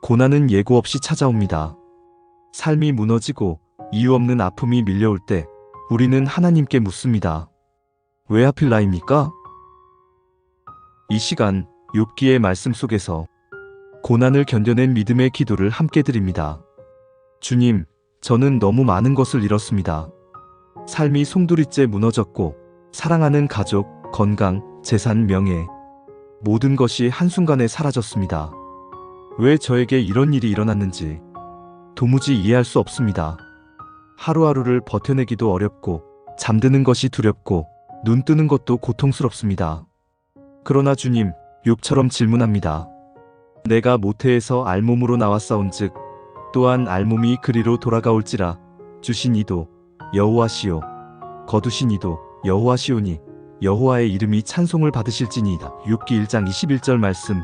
고난은 예고 없이 찾아옵니다. 삶이 무너지고 이유 없는 아픔이 밀려올 때 우리는 하나님께 묻습니다. 왜 하필 나입니까? 이 시간 욥기의 말씀 속에서 고난을 견뎌낸 믿음의 기도를 함께 드립니다. 주님, 저는 너무 많은 것을 잃었습니다. 삶이 송두리째 무너졌고 사랑하는 가족, 건강, 재산, 명예 모든 것이 한순간에 사라졌습니다. 왜 저에게 이런 일이 일어났는지 도무지 이해할 수 없습니다. 하루하루를 버텨내기도 어렵고 잠드는 것이 두렵고 눈 뜨는 것도 고통스럽습니다. 그러나 주님, 욥처럼 질문합니다. 내가 모태에서 알몸으로 나왔사온즉 또한 알몸이 그리로 돌아가올지라 주신 이도 여호와시오 거두신 이도 여호와시오니 여호와의 이름이 찬송을 받으실지니이다. 욥기 1장 21절 말씀.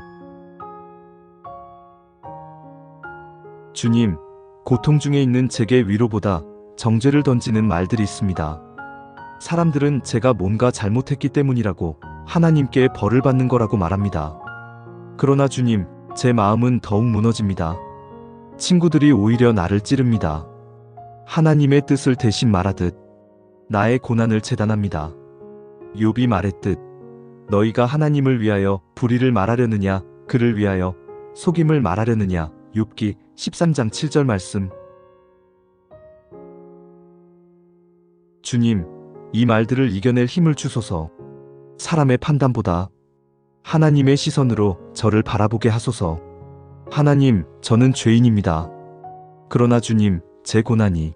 주님, 고통 중에 있는 제게 위로보다 정죄를 던지는 말들이 있습니다. 사람들은 제가 뭔가 잘못했기 때문이라고 하나님께 벌을 받는 거라고 말합니다. 그러나 주님, 제 마음은 더욱 무너집니다. 친구들이 오히려 나를 찌릅니다. 하나님의 뜻을 대신 말하듯 나의 고난을 재단합니다. 욥이 말했듯 너희가 하나님을 위하여 불의를 말하려느냐 그를 위하여 속임을 말하려느냐. 욥기 13장 7절 말씀. 주님, 이 말들을 이겨낼 힘을 주소서. 사람의 판단보다 하나님의 시선으로 저를 바라보게 하소서. 하나님, 저는 죄인입니다. 그러나 주님, 제 고난이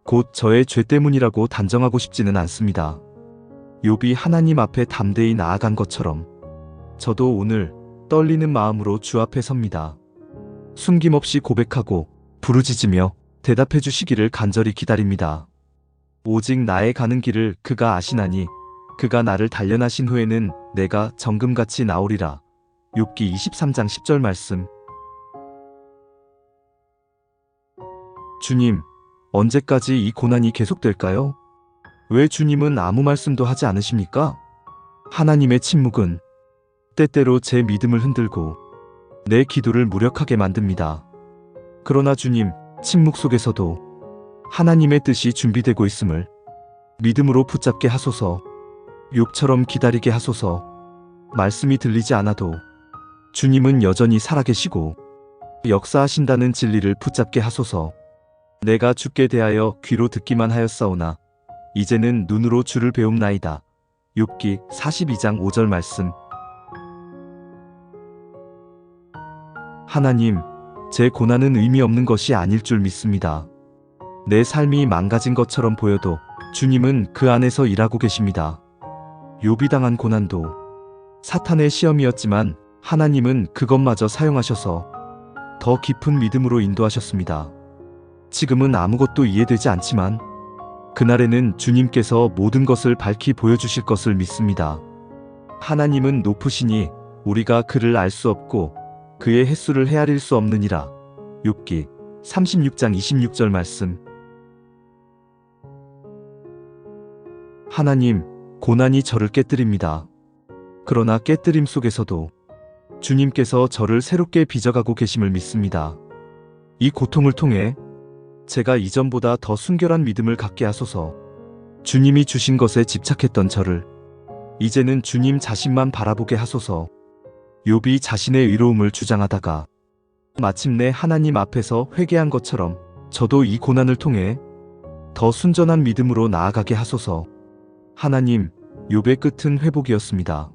곧 저의 죄 때문이라고 단정하고 싶지는 않습니다. 욥이 하나님 앞에 담대히 나아간 것처럼 저도 오늘 떨리는 마음으로 주 앞에 섭니다. 숨김없이 고백하고 부르짖으며 대답해 주시기를 간절히 기다립니다. 오직 나의 가는 길을 그가 아시나니 그가 나를 단련하신 후에는 내가 정금같이 나오리라. 욥기 23장 10절 말씀. 주님, 언제까지 이 고난이 계속될까요? 왜 주님은 아무 말씀도 하지 않으십니까? 하나님의 침묵은 때때로 제 믿음을 흔들고 내 기도를 무력하게 만듭니다. 그러나 주님, 침묵 속에서도 하나님의 뜻이 준비되고 있음을 믿음으로 붙잡게 하소서. 욥처럼 기다리게 하소서. 말씀이 들리지 않아도 주님은 여전히 살아계시고 역사하신다는 진리를 붙잡게 하소서. 내가 주께 대하여 귀로 듣기만 하였사오나 이제는 눈으로 주를 배움나이다. 욥기 42장 5절 말씀. 하나님, 제 고난은 의미 없는 것이 아닐 줄 믿습니다. 내 삶이 망가진 것처럼 보여도 주님은 그 안에서 일하고 계십니다. 욥이 당한 고난도 사탄의 시험이었지만 하나님은 그것마저 사용하셔서 더 깊은 믿음으로 인도하셨습니다. 지금은 아무것도 이해되지 않지만 그날에는 주님께서 모든 것을 밝히 보여주실 것을 믿습니다. 하나님은 높으시니 우리가 그를 알 수 없고 그의 횟수를 헤아릴 수 없느니라. 욥기 36장 26절 말씀. 하나님, 고난이 저를 깨뜨립니다. 그러나 깨뜨림 속에서도 주님께서 저를 새롭게 빚어가고 계심을 믿습니다. 이 고통을 통해 제가 이전보다 더 순결한 믿음을 갖게 하소서. 주님이 주신 것에 집착했던 저를 이제는 주님 자신만 바라보게 하소서. 욥이 자신의 의로움을 주장하다가 마침내 하나님 앞에서 회개한 것처럼 저도 이 고난을 통해 더 순전한 믿음으로 나아가게 하소서. 하나님, 욥의 끝은 회복이었습니다.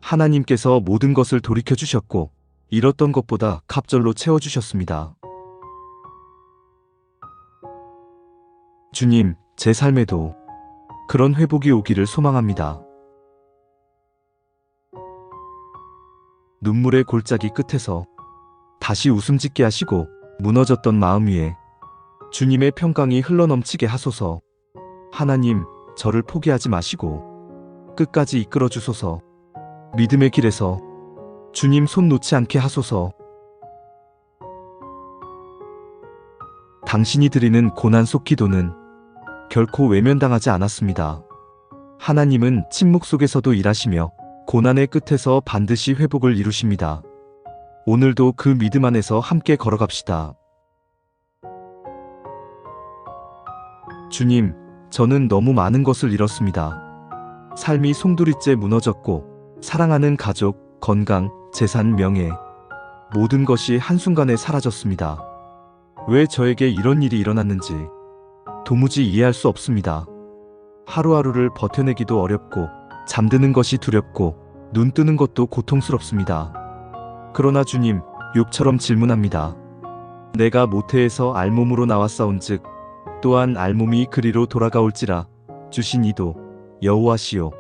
하나님께서 모든 것을 돌이켜 주셨고 잃었던 것보다 갑절로 채워주셨습니다. 주님, 제 삶에도 그런 회복이 오기를 소망합니다. 눈물의 골짜기 끝에서 다시 웃음 짓게 하시고 무너졌던 마음 위에 주님의 평강이 흘러넘치게 하소서. 하나님, 저를 포기하지 마시고 끝까지 이끌어 주소서. 믿음의 길에서 주님 손 놓지 않게 하소서. 당신이 드리는 고난 속 기도는 결코 외면당하지 않았습니다. 하나님은 침묵 속에서도 일하시며 고난의 끝에서 반드시 회복을 이루십니다. 오늘도 그 믿음 안에서 함께 걸어갑시다. 주님, 저는 너무 많은 것을 잃었습니다. 삶이 송두리째 무너졌고, 사랑하는 가족, 건강, 재산, 명예, 모든 것이 한순간에 사라졌습니다. 왜 저에게 이런 일이 일어났는지 도무지 이해할 수 없습니다. 하루하루를 버텨내기도 어렵고, 잠드는 것이 두렵고, 눈 뜨는 것도 고통스럽습니다. 그러나 주님, 욥처럼 질문합니다. 내가 모태에서 알몸으로 나왔사온즉 또한 알몸이 그리로 돌아가올지라. 주신 이도 여호와시요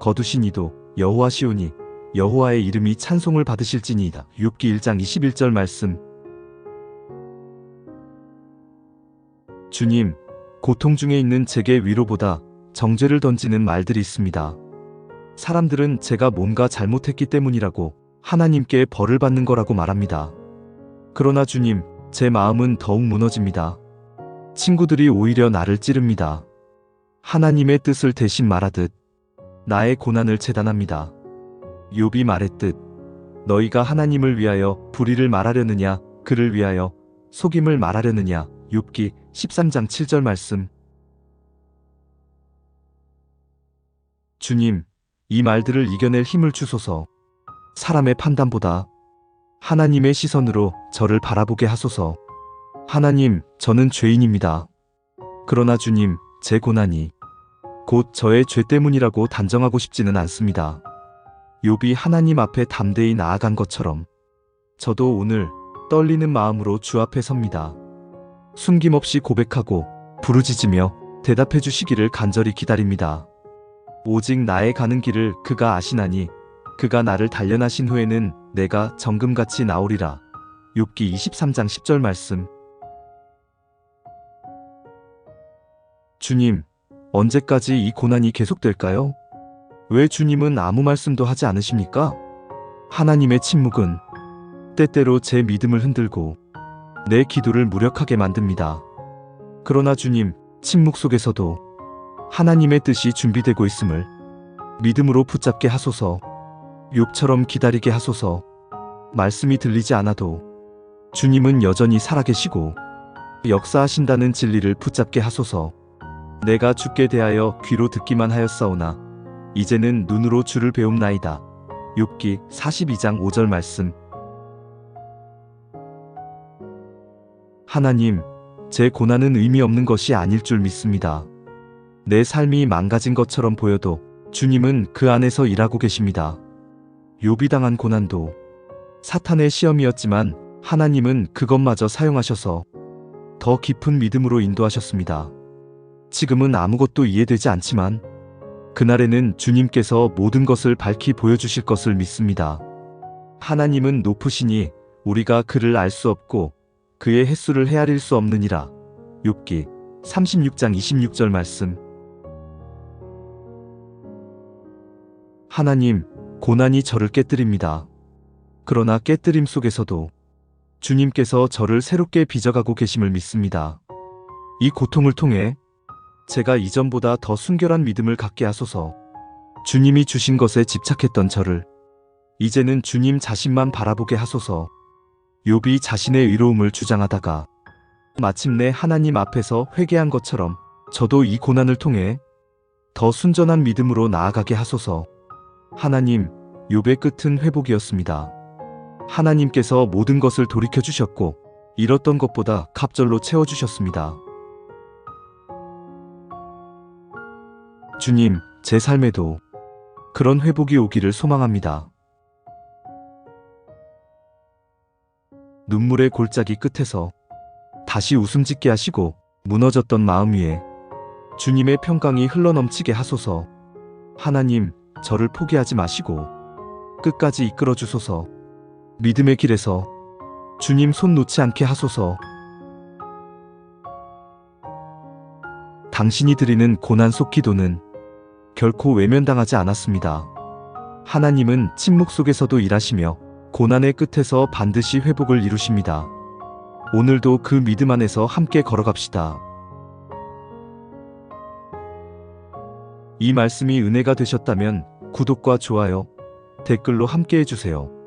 거두신 이도 여호와시오니 여호와의 이름이 찬송을 받으실지니이다. 욥기 1장 21절 말씀. 주님, 고통 중에 있는 제게 위로보다 정죄를 던지는 말들이 있습니다. 사람들은 제가 뭔가 잘못했기 때문이라고 하나님께 벌을 받는 거라고 말합니다. 그러나 주님, 제 마음은 더욱 무너집니다. 친구들이 오히려 나를 찌릅니다. 하나님의 뜻을 대신 말하듯 나의 고난을 재단합니다. 욥이 말했듯 너희가 하나님을 위하여 불의를 말하려느냐, 그를 위하여 속임을 말하려느냐. 욥기 13장 7절 말씀. 주님, 이 말들을 이겨낼 힘을 주소서. 사람의 판단보다 하나님의 시선으로 저를 바라보게 하소서. 하나님, 저는 죄인입니다. 그러나 주님, 제 고난이 곧 저의 죄 때문이라고 단정하고 싶지는 않습니다. 욥이 하나님 앞에 담대히 나아간 것처럼 저도 오늘 떨리는 마음으로 주 앞에 섭니다. 숨김없이 고백하고 부르짖으며 대답해 주시기를 간절히 기다립니다. 오직 나의 가는 길을 그가 아시나니 그가 나를 단련하신 후에는 내가 정금같이 나오리라. 욥기 23장 10절 말씀. 주님, 언제까지 이 고난이 계속될까요? 왜 주님은 아무 말씀도 하지 않으십니까? 하나님의 침묵은 때때로 제 믿음을 흔들고 내 기도를 무력하게 만듭니다. 그러나 주님, 침묵 속에서도 하나님의 뜻이 준비되고 있음을 믿음으로 붙잡게 하소서. 욥처럼 기다리게 하소서. 말씀이 들리지 않아도 주님은 여전히 살아계시고 역사하신다는 진리를 붙잡게 하소서. 내가 주께 대하여 귀로 듣기만 하였사오나 이제는 눈으로 주를 배움나이다. 욥기 42장 5절 말씀. 하나님, 제 고난은 의미 없는 것이 아닐 줄 믿습니다. 내 삶이 망가진 것처럼 보여도 주님은 그 안에서 일하고 계십니다. 욥이 당한 고난도 사탄의 시험이었지만 하나님은 그것마저 사용하셔서 더 깊은 믿음으로 인도하셨습니다. 지금은 아무것도 이해되지 않지만 그날에는 주님께서 모든 것을 밝히 보여주실 것을 믿습니다. 하나님은 높으시니 우리가 그를 알 수 없고 그의 횟수를 헤아릴 수 없느니라. 욥기 36장 26절 말씀. 하나님, 고난이 저를 깨뜨립니다. 그러나 깨뜨림 속에서도 주님께서 저를 새롭게 빚어가고 계심을 믿습니다. 이 고통을 통해 제가 이전보다 더 순결한 믿음을 갖게 하소서. 주님이 주신 것에 집착했던 저를 이제는 주님 자신만 바라보게 하소서. 욥이 자신의 의로움을 주장하다가 마침내 하나님 앞에서 회개한 것처럼 저도 이 고난을 통해 더 순전한 믿음으로 나아가게 하소서. 하나님, 욥의 끝은 회복이었습니다. 하나님께서 모든 것을 돌이켜주셨고 잃었던 것보다 갑절로 채워주셨습니다. 주님, 제 삶에도 그런 회복이 오기를 소망합니다. 눈물의 골짜기 끝에서 다시 웃음 짓게 하시고 무너졌던 마음 위에 주님의 평강이 흘러넘치게 하소서. 하나님, 저를 포기하지 마시고 끝까지 이끌어 주소서. 믿음의 길에서 주님 손 놓지 않게 하소서. 당신이 드리는 고난 속 기도는 결코 외면당하지 않았습니다. 하나님은 침묵 속에서도 일하시며 고난의 끝에서 반드시 회복을 이루십니다. 오늘도 그 믿음 안에서 함께 걸어갑시다. 이 말씀이 은혜가 되셨다면 구독과 좋아요, 댓글로 함께 해주세요.